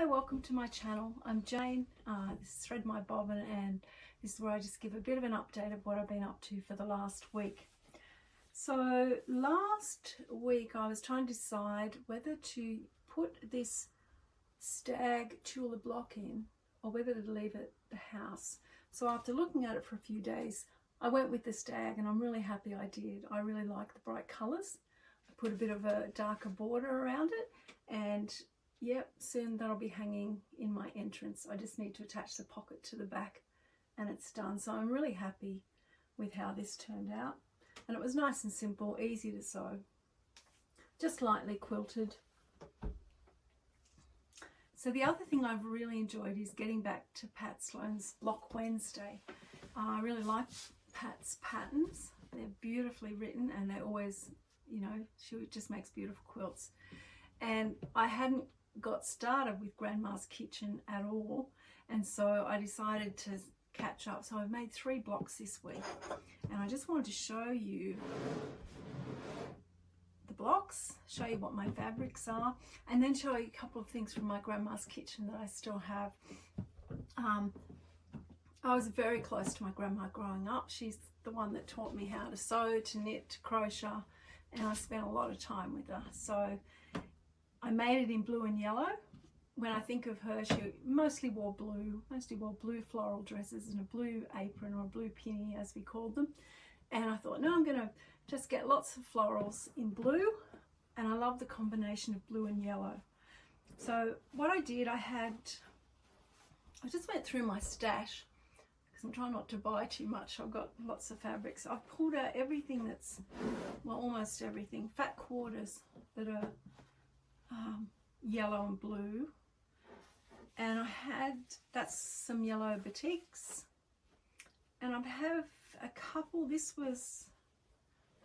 welcome to my channel. I'm Jane. This is Thread My Bobbin, and this is where I just give a bit of an update of what I've been up to for the last week. So last week I was trying to decide whether to put this stag Tula block in or whether to leave it at the house. So after looking at it for a few days, I went with the stag, and I'm really happy I did. I really like the bright colours. I put a bit of a darker border around it, and yep, soon that'll be hanging in my entrance. I just need to attach the pocket to the back and it's done. So I'm really happy with how this turned out. And it was nice and simple, easy to sew. Just lightly quilted. So the other thing I've really enjoyed is getting back to Pat Sloan's Block Wednesday. I really like Pat's patterns. They're beautifully written, and they always, you know, she just makes beautiful quilts. And I hadn't got started with Grandma's Kitchen at all, and so I decided to catch up. So I've made 3 blocks this week, and I just wanted to show you the blocks, show you what my fabrics are, and then show you a couple of things from my Grandma's Kitchen that I still have. I was very close to my grandma growing up. She's the one that taught me how to sew, to knit, to crochet, and I spent a lot of time with her. So I made it in blue and yellow. When I think of her, she mostly wore blue floral dresses and a blue apron, or a blue pinny as we called them. And I thought, no, I'm gonna just get lots of florals in blue, and I love the combination of blue and yellow. So what I did, I just went through my stash, because I'm trying not to buy too much. I've got lots of fabrics. I've pulled out everything that's, well, almost everything, fat quarters that are yellow and blue, and that's some yellow batiks, and I have a couple. This was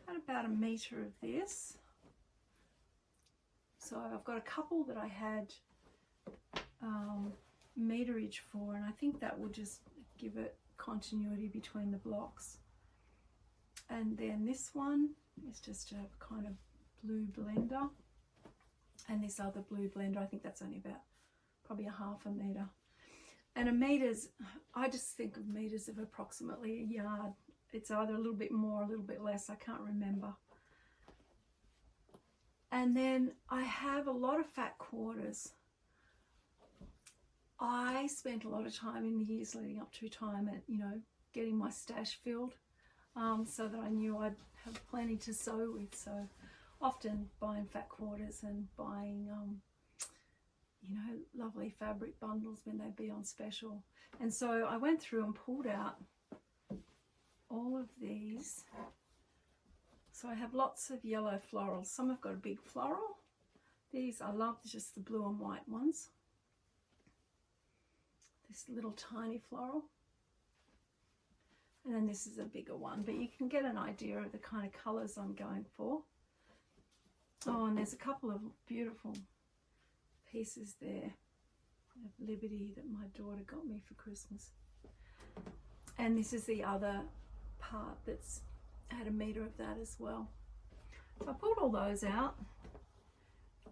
at about 1 meter of this, so I've got a couple that I had meterage for, and I think that will just give it continuity between the blocks. And then this one is just a kind of blue blender. And this other blue blender, I think that's only about probably 1/2 meter. And a meter's, I just think of meters of approximately a yard. It's either a little bit more, a little bit less, I can't remember. And then I have a lot of fat quarters. I spent a lot of time in the years leading up to retirement, you know, getting my stash filled, so that I knew I'd have plenty to sew with. So often buying fat quarters and buying, you know, lovely fabric bundles when they'd be on special. And so I went through and pulled out all of these. So I have lots of yellow florals. Some have got a big floral. These, I love just the blue and white ones. This little tiny floral. And then this is a bigger one, but you can get an idea of the kind of colours I'm going for. Oh, and there's a couple of beautiful pieces there of Liberty that my daughter got me for Christmas. And this is the other part that's had 1 meter of that as well. So I pulled all those out,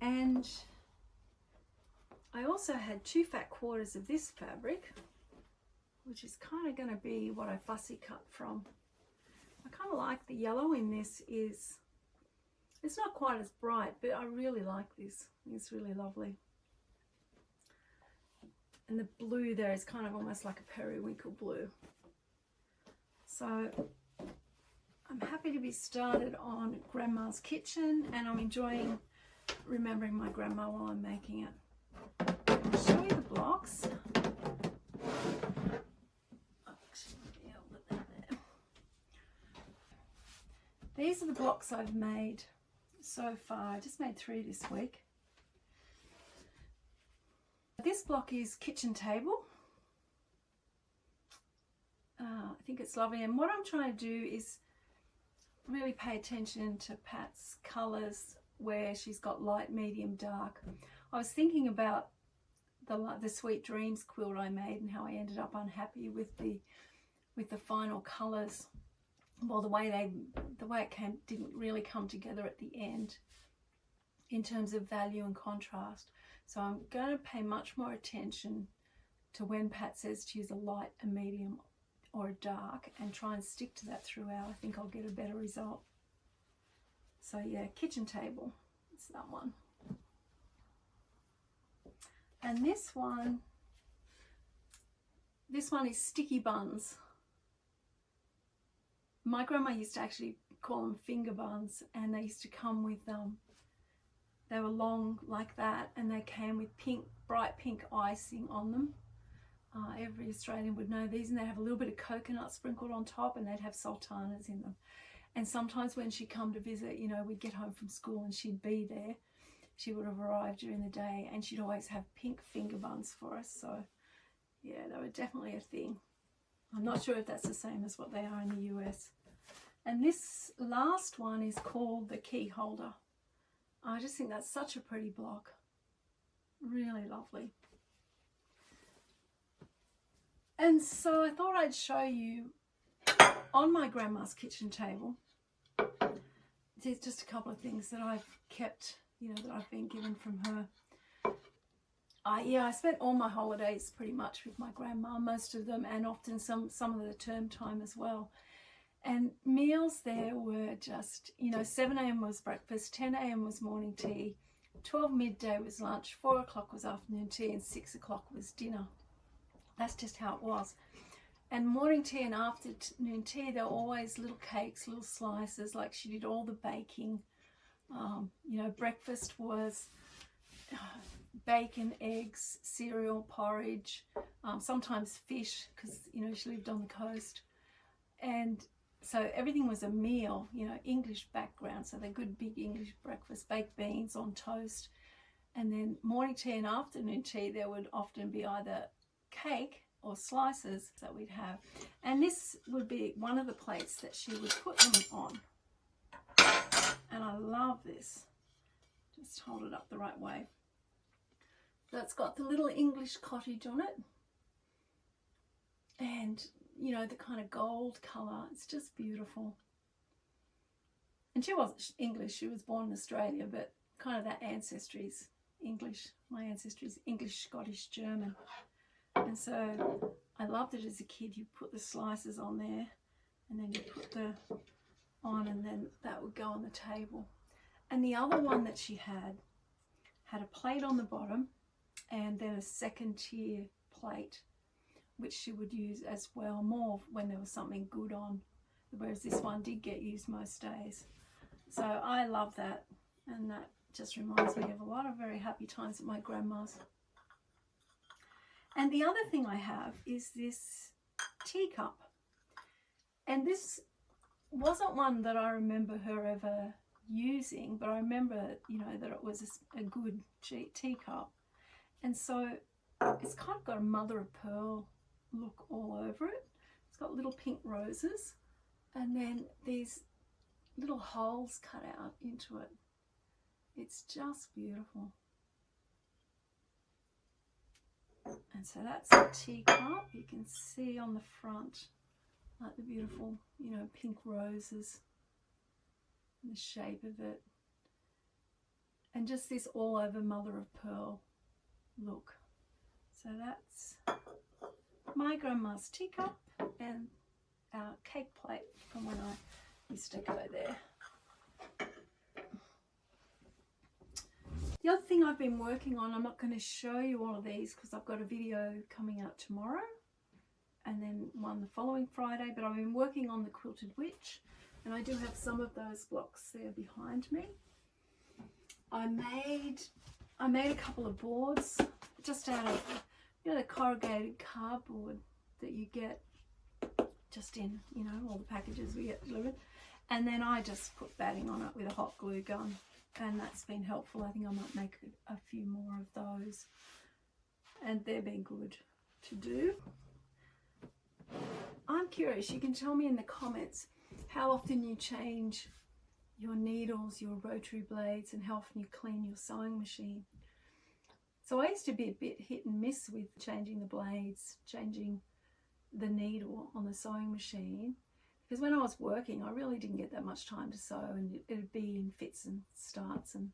and I also had 2 fat quarters of this fabric, which is kind of going to be what I fussy cut from. I kind of like the yellow in this. It's not quite as bright, but I really like this. It's really lovely. And the blue there is kind of almost like a periwinkle blue. So I'm happy to be started on Grandma's Kitchen, and I'm enjoying remembering my grandma while I'm making it. I'll show you the blocks. These are the blocks I've made so far. I just made 3 this week. This block is kitchen table. I think it's lovely, and what I'm trying to do is really pay attention to Pat's colours, where she's got light, medium, dark. I was thinking about the Sweet Dreams quilt I made, and how I ended up unhappy with the final colours. Well, the way it didn't really come together at the end in terms of value and contrast. So I'm going to pay much more attention to when Pat says to use a light, a medium or a dark, and try and stick to that throughout. I think I'll get a better result. So yeah, kitchen table, it's that one. And this one is sticky buns. My grandma used to actually call them finger buns, and they used to come with they were long like that, and they came with pink, bright pink icing on them. Every Australian would know these, and they have a little bit of coconut sprinkled on top, and they'd have sultanas in them. And sometimes when she'd come to visit, you know, we'd get home from school and she'd be there. She would have arrived during the day, and she'd always have pink finger buns for us. So yeah, they were definitely a thing. I'm not sure if that's the same as what they are in the US. And this last one is called the Keyholder. I just think that's such a pretty block. Really lovely. And so I thought I'd show you on my grandma's kitchen table. There's just a couple of things that I've kept, you know, that I've been given from her. Yeah, I spent all my holidays pretty much with my grandma, most of them, and often some of the term time as well. And meals there were just, you know, 7 a.m. was breakfast, 10 a.m. was morning tea, 12 midday was lunch, 4 o'clock was afternoon tea, and 6 o'clock was dinner. That's just how it was. And morning tea and afternoon tea, there were always little cakes, little slices, like she did all the baking. You know, breakfast was bacon, eggs, cereal, porridge, sometimes fish, because, you know, she lived on the coast. And so everything was a meal, you know, English background, so they're good big English breakfast, baked beans on toast. And then morning tea and afternoon tea, there would often be either cake or slices that we'd have. And this would be one of the plates that she would put them on. And I love this. Just hold it up the right way. That's got the little English cottage on it. And, you know, the kind of gold colour. It's just beautiful. And she wasn't English. She was born in Australia, but kind of that ancestry is English. My ancestry is English, Scottish, German. And so I loved it as a kid. You put the slices on there, and then you put the on, and then that would go on the table. And the other one that she had a plate on the bottom, and then a second tier plate, which she would use as well, more when there was something good on, whereas this one did get used most days. So I love that, and that just reminds me of a lot of very happy times at my grandma's. And the other thing I have is this teacup. And this wasn't one that I remember her ever using, but I remember, you know, that it was a good teacup. And so it's kind of got a mother of pearl look all over it. It's got little pink roses, and then these little holes cut out into it. It's just beautiful. And so that's the teacup. You can see on the front, like the beautiful, you know, pink roses, and the shape of it, and just this all over mother of pearl look. So that's my grandma's teacup and our cake plate from when I used to go there. The other thing I've been working on, I'm not going to show you all of these because I've got a video coming out tomorrow and then one the following Friday, but I've been working on the Quilted Witch, and I do have some of those blocks there behind me. I made a couple of boards just out of, you know, the corrugated cardboard that you get just in, you know, all the packages we get delivered. And then I just put batting on it with a hot glue gun, and that's been helpful. I think I might make a few more of those, and they've been good to do. I'm curious, you can tell me in the comments how often you change your needles, your rotary blades, and how often you clean your sewing machine. So I used to be a bit hit and miss with changing the blades, changing the needle on the sewing machine, because when I was working I really didn't get that much time to sew, and it'd be in fits and starts, and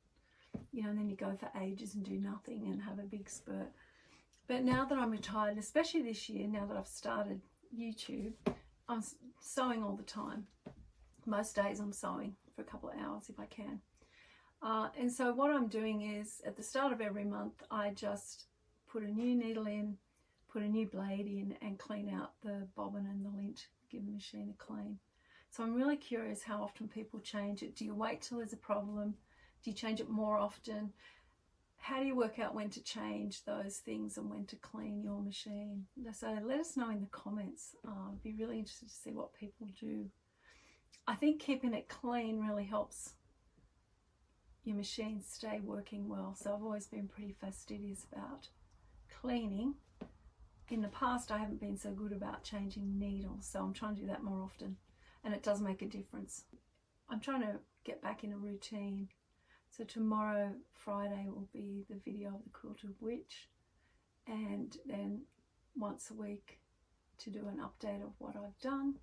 you know, and then you go for ages and do nothing and have a big spurt. But now that I'm retired, and especially this year, now that I've started YouTube, I'm sewing all the time. Most days I'm sewing for a couple of hours if I can. And so what I'm doing is, at the start of every month, I just put a new needle in, put a new blade in, and clean out the bobbin and the lint, give the machine a clean. So I'm really curious how often people change it. Do you wait till there's a problem? Do you change it more often? How do you work out when to change those things and when to clean your machine? So let us know in the comments. I'd be really interested to see what people do. I think keeping it clean really helps your machine stay working well. So I've always been pretty fastidious about cleaning. In the past, I haven't been so good about changing needles, so I'm trying to do that more often, and it does make a difference. I'm trying to get back in a routine. So tomorrow, Friday, will be the video of the Quilted Witch, and then once a week to do an update of what I've done,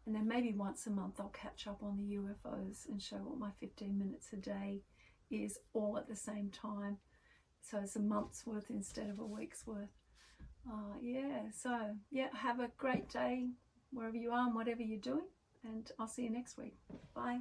and then maybe once a month I'll catch up on the UFOs and show what my 15 minutes a day is, all at the same time. So it's a month's worth instead of a week's worth. Yeah, have a great day wherever you are and whatever you're doing, and I'll see you next week. Bye.